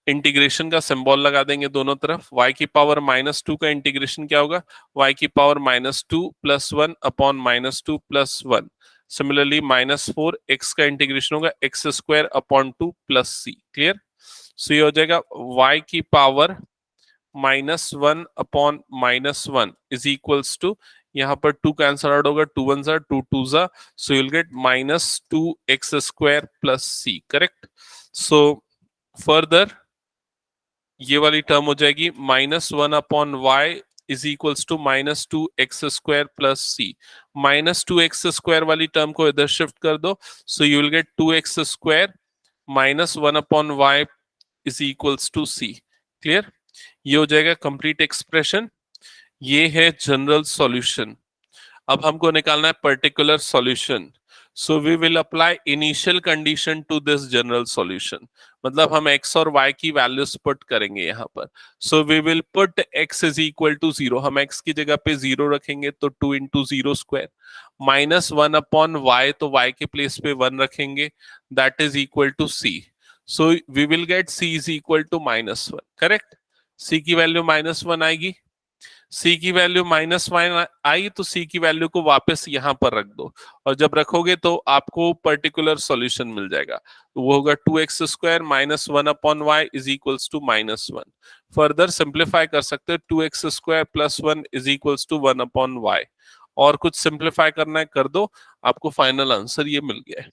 Integration का सिंबल लगा देंगे दोनों तरफ. y की पावर -2 का इंटीग्रेशन क्या होगा? y की पावर -2 + 1 अपॉन -2 + 1. सिमिलरली -4 x का इंटीग्रेशन होगा x² अपॉन 2 + c. क्लियर? सो ये हो जाएगा y की power -1 upon -1 is equals to, यहाँ पर 2 कैंसल आउट होगा, 2 1 2 2 जा, सो you'll get -2x² + c. Correct? So further ये वाली टर्म हो जाएगी -1 upon y is equals to -2x² + c. -2x² वाली टर्म को इधर शिफ्ट कर दो, so you will get 2x² -1 upon y is equals to c. Clear? ये हो जाएगा कंप्लीट एक्सप्रेशन. ये है जनरल सॉल्यूशन. अब हमको निकालना है particular solution. So we will apply initial condition to this general solution. मतलब हम x और y की वैल्यूज पुट करेंगे यहाँ पर. So we will put x is equal to 0. हम x की जगह पे 0 रखेंगे तो 2 × 0² -1 अपॉन y, तो y के प्लेस पे 1 रखेंगे, that is equal to c. So we will get c is equal to -1. Correct? c की वैल्यू -1 आएगी. c की वैल्यू -1 आई तो c की वैल्यू को वापस यहां पर रख दो, और जब रखोगे तो आपको पर्टिकुलर सॉल्यूशन मिल जाएगा. तो वो होगा 2x² -1 upon y is equals to -1. Further simplify कर सकते हो, 2x² + 1 is equals to 1 upon y. और कुछ सिंप्लीफाई करना है कर दो, आपको फाइनल आंसर ये मिल गया है.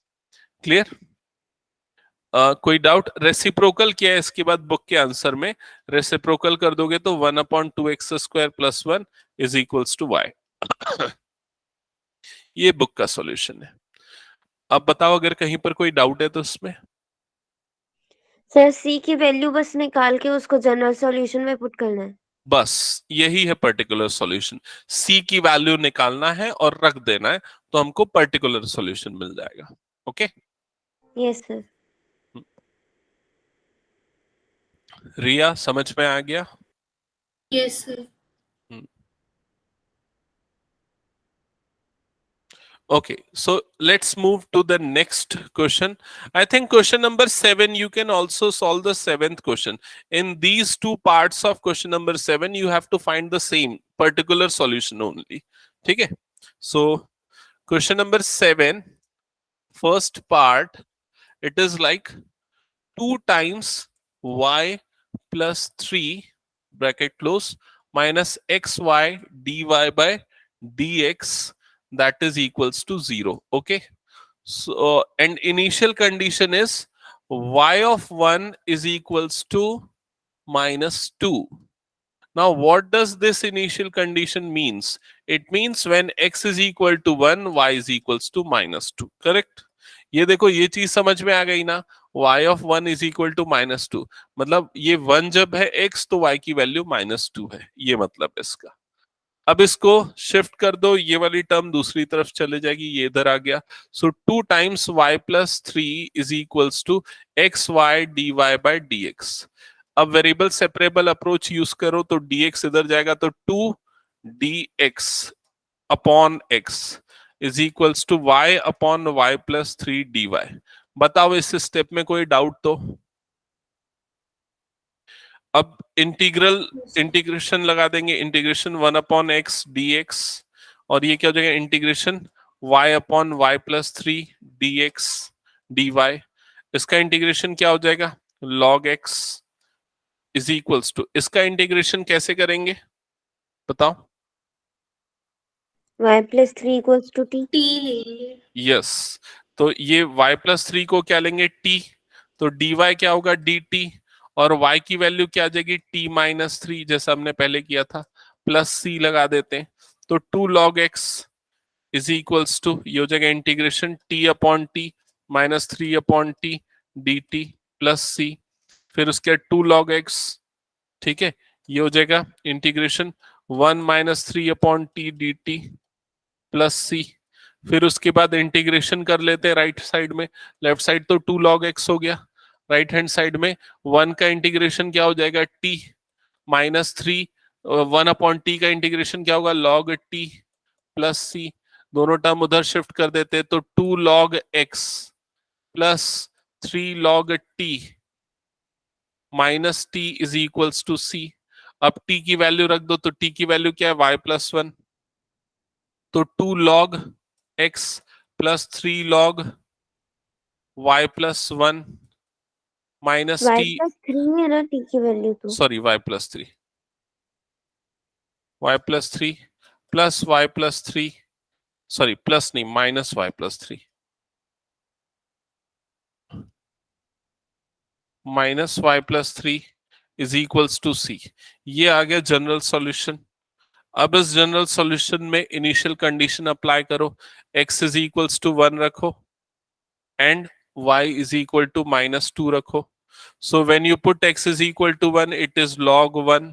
क्लियर? कोई डाउट? रेसिप्रोकल क्या है इसके बाद बुक के आंसर में? रेसिप्रोकल कर दोगे तो 1/2x² + 1 is equals to y. ये बुक का सॉल्यूशन है. अब बताओ अगर कहीं पर कोई डाउट है तो इसमें. सर c की वैल्यू बस निकाल के उसको जनरल सॉल्यूशन में पुट करना है. बस यही है पर्टिकुलर सॉल्यूशन. c की वैल्यू निकालना है और रख देना है, तो हमको पर्टिकुलर सॉल्यूशन मिल जाएगा. ओके? Yes sir. रिया समझ में आ गया? Yes sir. Okay, so let's move to the next question. I think question number 7, you can also solve the 7th question. In these two parts of question number 7, you have to find the same particular solution only. ठीक है? So question number 7, first part, it is like 2 times y plus 3 bracket close minus xy dy by dx that is equals to 0. Okay, so and initial condition is y of 1 is equals to -2. Now what does this initial condition means? It means when x is equal to 1, y is equals to -2. correct? ये देखो ये चीज समझ में आ गई ना. y of 1 is equal to -2 मतलब ये 1 जब है x तो y की वैल्यू -2 है, ये मतलब इसका. अब इसको शिफ्ट कर दो, ये वाली टर्म दूसरी तरफ चले जाएगी, ये इधर आ गया. सो 2 times y plus 3 is equals to xy dy by dx. अब वेरिएबल सेपरेबल अप्रोच यूज करो तो dx इधर जाएगा, तो 2 dx upon x is equals to y अपॉन y plus 3 dy. बताओ इस स्टेप में कोई डाउट तो? अब इंटीग्रेशन लगा देंगे, इंटीग्रेशन 1/x dx और ये क्या हो जाएगा integration y upon y plus three d x d y. इसका इंटीग्रेशन क्या हो जाएगा log x is equals to, इसका इंटीग्रेशन कैसे करेंगे बताओ। y+3 equals to t. T लेंगे। यस, तो ये y प्लस थ्री को क्या लेंगे t, तो dy क्या होगा dt, और y की वैल्यू क्या आ जाएगी t माइनस थ्री, जैसा हमने पहले किया था, प्लस c लगा देते हैं, तो 2 log x is equals to, ये हो जाएगा integration t upon t minus three upon t d t plus c, फिर उसके बाद 2 log x, ठीक है, ये हो जाएगा integration 1 minus three upon t d t plus c, फिर उसके बाद इंटीग्रेशन कर लेते हैं राइट साइड में, लेफ्ट साइड तो 2 log x हो गया, राइट हैंड साइड में 1 का इंटीग्रेशन क्या हो जाएगा t minus three, 1 upon T का इंटीग्रेशन क्या होगा log t प्लस सी, दोनों टर्म उधर शिफ्ट कर देते हैं, तो 2 log x plus 3 log t minus t is equals to c. अब t की वैल्यू रख दो, तो t की वैल्यू क्या है y प्लस वन, तो 2 log x plus 3 log y plus one minus t, y+3 है ना t की वैल्यू तो। Sorry y plus three, y plus three plus y plus three, sorry plus नहीं minus y plus three minus y plus three is equals to c. ये आ गया general solution. अब इस जनरल सॉल्यूशन में initial condition apply करो, x is equals to one रखो and y is equal to minus two रखो। So when you put x is equal to one, it is log one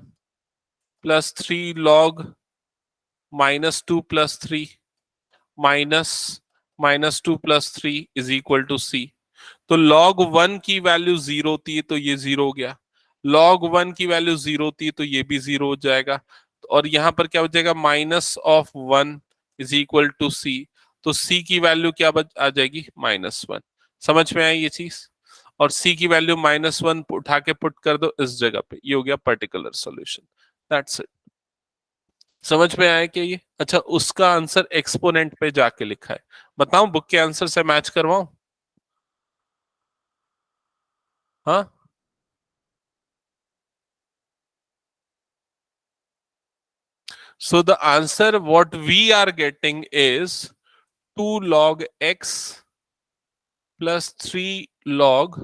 plus three log minus two plus three minus minus two plus three is equal to c. तो log one की वैल्यू zero होती है तो ये zero हो गया, log one की वैल्यू जीरो होती है तो ये भी जीरो हो जाएगा, और यहां पर क्या हो जाएगा minus of one is equal to c, तो c की वैल्यू क्या आ जाएगी माइनस वन। समझ में आई ये चीज, और c की वैल्यू माइनस वन उठा के पुट कर दो इस जगह पे, ये हो गया पर्टिकुलर सॉल्यूशन, दैट्स इट। समझ में आया क्या ये? अच्छा, उसका आंसर एक्सपोनेंट पे जाके लिखा है, बताऊं बुक के आंसर से मैच करवाऊं? हाँ, so the answer what we are getting is 2 log x plus 3 log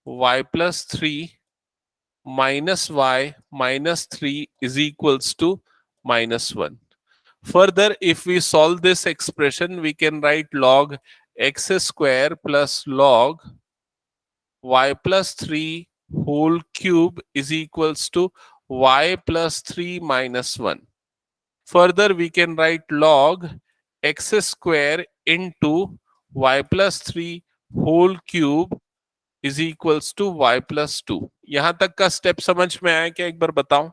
y plus 3 minus y minus 3 is equals to minus 1. Further, if we solve this expression, we can write log x square plus log y plus 3 whole cube is equals to y plus 3 minus 1. Further, we can write log x square into y plus 3 whole cube is equals to y plus 2. यहां तक का step समझ में आया क्या, एक बार बताओ।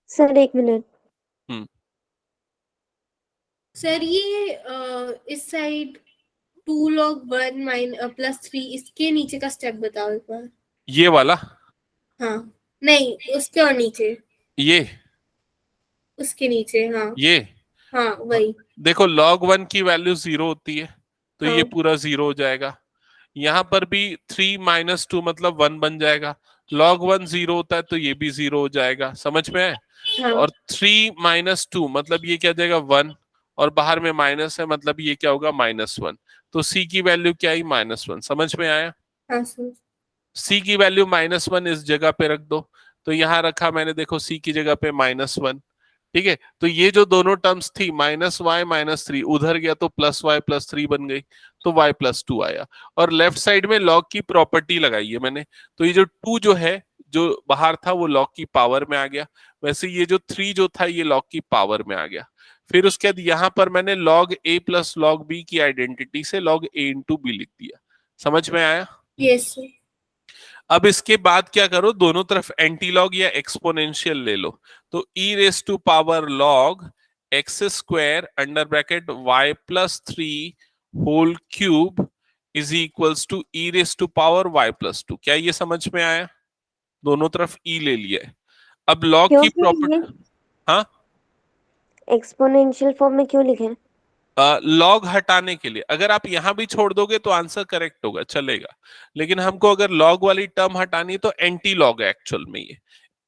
Sir एक मिनट, सर ये इस साइड 2 log 1 प्लस 3, इसके नीचे का स्टेप बताओ एक बार। ये वाला, हाँ नहीं, उसके और नीचे, ये उसके नीचे, हाँ ये हाँ वही। देखो log वन की वैल्यू जीरो होती है तो ये हाँ। पूरा जीरो हो जाएगा, यहाँ पर भी 3 माइनस टू मतलब 1 बन जाएगा, log वन जीरो होता है तो ये भी जीरो हो जाएगा, समझ में है? हाँ। और 3 माइनस टू मतलब ये क्या जाएगा 1, और बाहर में माइनस है मतलब ये क्या होगा माइनस वन, तो c की वैल्यू क्या आई माइनस वन। समझ में आया? हाँ सर। c की वैल्यू माइनस वन इस जगह पे रख दो, तो यहां रखा मैंने, देखो c की जगह पे माइनस वन, ठीक है, तो ये जो दोनों टर्म्स थी माइनस वाई माइनस थ्री उधर गया तो प्लस वाई प्लस थ्री बन गई, तो y प्लस टू आया, और लेफ्ट साइड में log की प्रॉपर्टी लगाई है मैंने, तो ये जो 2 जो है जो बाहर था वो log की पावर में आ गया, वैसे ये जो 3 जो था ये log की पावर में आ गया। फिर उसके बाद यहाँ पर मैंने log a plus log b की आइडेंटिटी से log a इंटू बी लिख दिया। समझ में आया? Yes sir. अब इसके बाद क्या करो, दोनों तरफ एंटी लॉग या एक्सपोनेंशियल ले लो, तो e raise to power log x square under bracket y plus three whole cube is equals to e raise to power y plus two. क्या ये समझ में आया? दोनों तरफ e ले लिया है। अब log की क्योंकि प्रॉपर्टी, हाँ एक्सपोनेंशियल फॉर्म में क्यों लिखे? लॉग हटाने के लिए। अगर आप यहां भी छोड़ दोगे तो आंसर करेक्ट होगा, चलेगा, लेकिन हमको अगर लॉग वाली टर्म हटानी है तो एंटी लॉग है एक्चुअल में ये,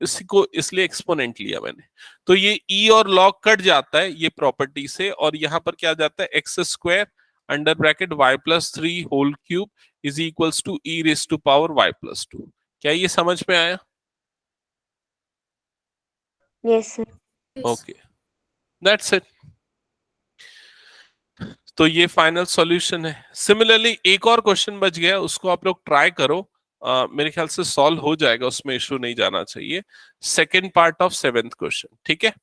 इसी को इसलिए एक्सपोनेंट लिया मैंने। तो ये ई और लॉग कट जाता है ये प्रॉपर्टी से, और यहां पर क्या जाता है, x square under bracket y plus 3 whole cube is equals to e raise to power y plus 2। क्या ये समझ में आया? Yes sir. Okay, that's it. तो ये फाइनल सॉल्यूशन है। सिमिलरली एक और क्वेश्चन बच गया, उसको आप लोग ट्राई करो, मेरे ख्याल से सॉल्व हो जाएगा, उसमें इशू नहीं जाना चाहिए। Second part of 7th question, ठीक है।